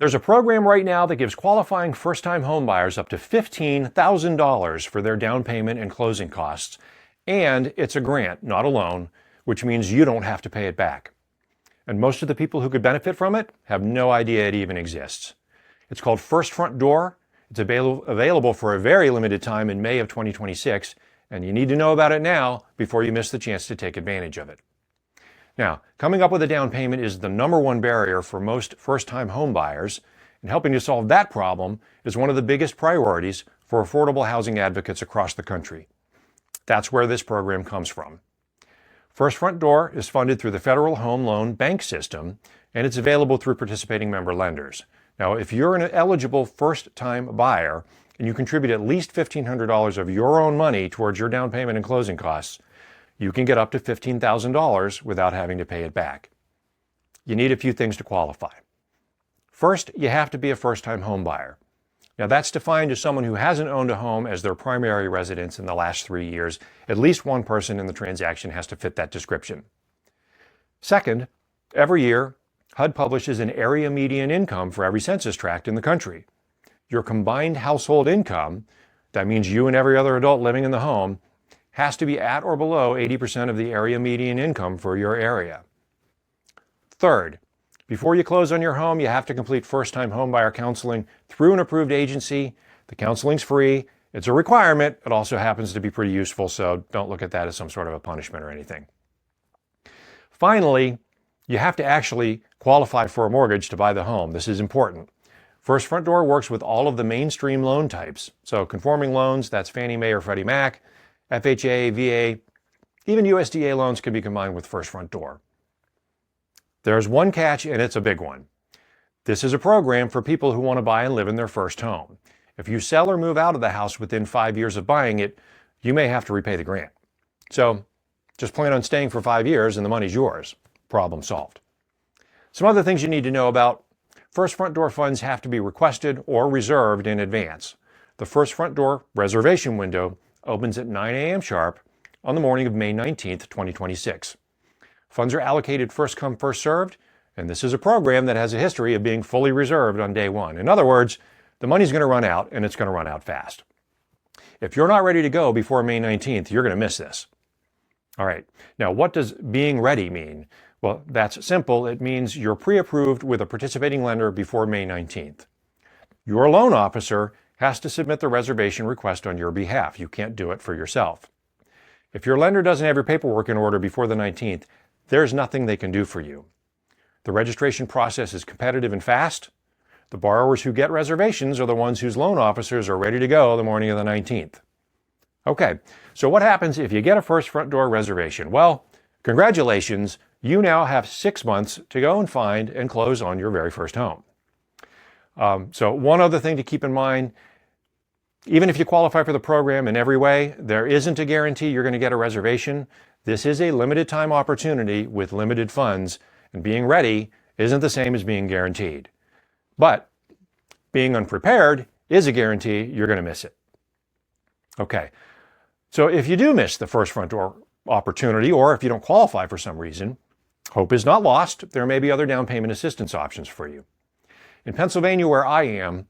There's a program right now that gives qualifying first-time homebuyers up to $15,000 for their down payment and closing costs. And it's a grant, not a loan, which means you don't have to pay it back. And most of the people who could benefit from it have no idea it even exists. It's called First Front Door. It's available for a very limited time in May of 2026, and you need to know about it now before you miss the chance to take advantage of it. Now, coming up with a down payment is the #1 barrier for most first-time home buyers, and helping to solve that problem is one of the biggest priorities for affordable housing advocates across the country. That's where this program comes from. First Front Door is funded through the Federal Home Loan Bank System, and it's available through participating member lenders. Now, if you're an eligible first-time buyer and you contribute at least $1,500 of your own money towards your down payment and closing costs, you can get up to $15,000 without having to pay it back. You need a few things to qualify. First, you have to be a first-time home buyer. Now, that's defined as someone who hasn't owned a home as their primary residence in the last 3 years. At least one person in the transaction has to fit that description. Second, every year, HUD publishes an area median income for every census tract in the country. Your combined household income, that means you and every other adult living in the home, has to be at or below 80% of the area median income for your area. Third, before you close on your home, you have to complete first-time homebuyer counseling through an approved agency. The counseling's free. It's a requirement. It also happens to be pretty useful, so don't look at that as some sort of a punishment or anything. Finally, you have to actually qualify for a mortgage to buy the home. This is important. First Front Door works with all of the mainstream loan types. So conforming loans, that's Fannie Mae or Freddie Mac, FHA, VA, even USDA loans can be combined with First Front Door. There's one catch, and it's a big one. This is a program for people who want to buy and live in their first home. If you sell or move out of the house within 5 years of buying it, you may have to repay the grant. So just plan on staying for 5 years and the money's yours. Problem solved. Some other things you need to know about. First Front Door funds have to be requested or reserved in advance. The First Front Door reservation window opens at 9 a.m. sharp on the morning of May 19th, 2026. Funds are allocated first come, first served, and this is a program that has a history of being fully reserved on day one. In other words, the money's going to run out, and it's going to run out fast. If you're not ready to go before May 19th, you're going to miss this. All right, now what does being ready mean? Well, that's simple. It means you're pre-approved with a participating lender before May 19th. Your loan officer has to submit the reservation request on your behalf. You can't do it for yourself. If your lender doesn't have your paperwork in order before the 19th, there's nothing they can do for you. The registration process is competitive and fast. The borrowers who get reservations are the ones whose loan officers are ready to go the morning of the 19th. Okay, so what happens if you get a First Front Door reservation? Well, congratulations, you now have 6 months to go and find and close on your very first home. So one other thing to keep in mind, even if you qualify for the program in every way, there isn't a guarantee you're going to get a reservation. This is a limited time opportunity with limited funds, and being ready isn't the same as being guaranteed. But being unprepared is a guarantee you're going to miss it. Okay, so if you do miss the First Front Door opportunity, or if you don't qualify for some reason, hope is not lost. There may be other down payment assistance options for you. In Pennsylvania, where I am,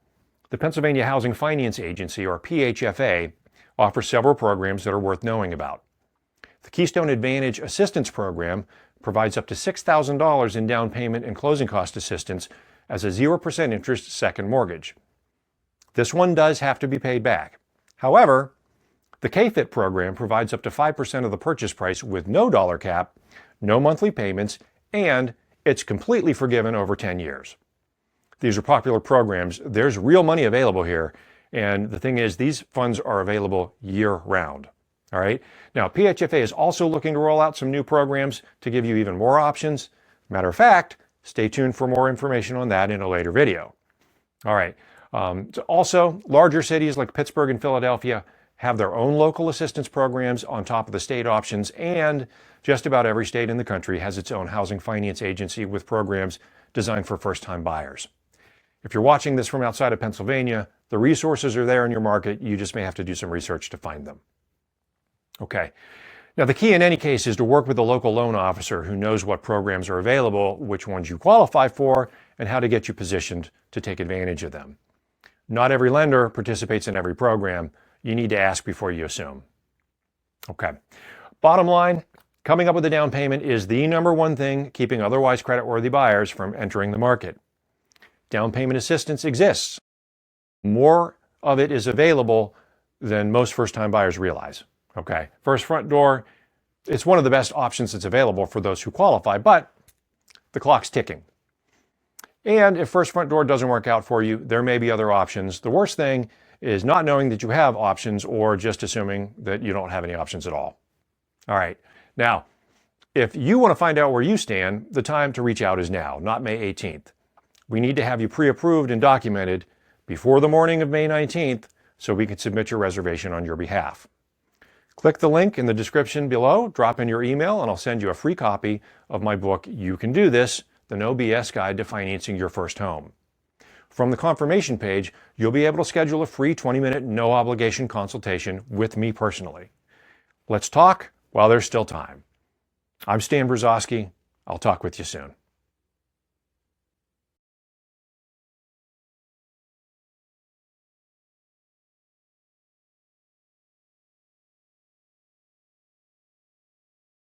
the Pennsylvania Housing Finance Agency, or PHFA, offers several programs that are worth knowing about. The Keystone Advantage Assistance Program provides up to $6,000 in down payment and closing cost assistance as a 0% interest second mortgage. This one does have to be paid back. However, the KFIT program provides up to 5% of the purchase price with no dollar cap, no monthly payments, and it's completely forgiven over 10 years. These are popular programs. There's real money available here. And the thing is, these funds are available year-round. All right. Now, PHFA is also looking to roll out some new programs to give you even more options. Matter of fact, stay tuned for more information on that in a later video. All right. Also, larger cities like Pittsburgh and Philadelphia have their own local assistance programs on top of the state options, and just about every state in the country has its own housing finance agency with programs designed for first-time buyers. If you're watching this from outside of Pennsylvania, the resources are there in your market. You just may have to do some research to find them. Okay. Now, the key in any case is to work with a local loan officer who knows what programs are available, which ones you qualify for, and how to get you positioned to take advantage of them. Not every lender participates in every program. You need to ask before you assume. Okay. Bottom line, coming up with a down payment is the number one thing keeping otherwise creditworthy buyers from entering the market. Down payment assistance exists. More of it is available than most first-time buyers realize. Okay. First Front Door, it's one of the best options that's available for those who qualify, but the clock's ticking. And if First Front Door doesn't work out for you, there may be other options. The worst thing is not knowing that you have options or just assuming that you don't have any options at all. All right. Now, if you want to find out where you stand, the time to reach out is now, not May 18th. We need to have you pre-approved and documented before the morning of May 19th so we can submit your reservation on your behalf. Click the link in the description below, drop in your email, and I'll send you a free copy of my book, You Can Do This, the No BS Guide to Financing Your First Home. From the confirmation page, you'll be able to schedule a free 20-minute no-obligation consultation with me personally. Let's talk while there's still time. I'm Stan Brusoski. I'll talk with you soon.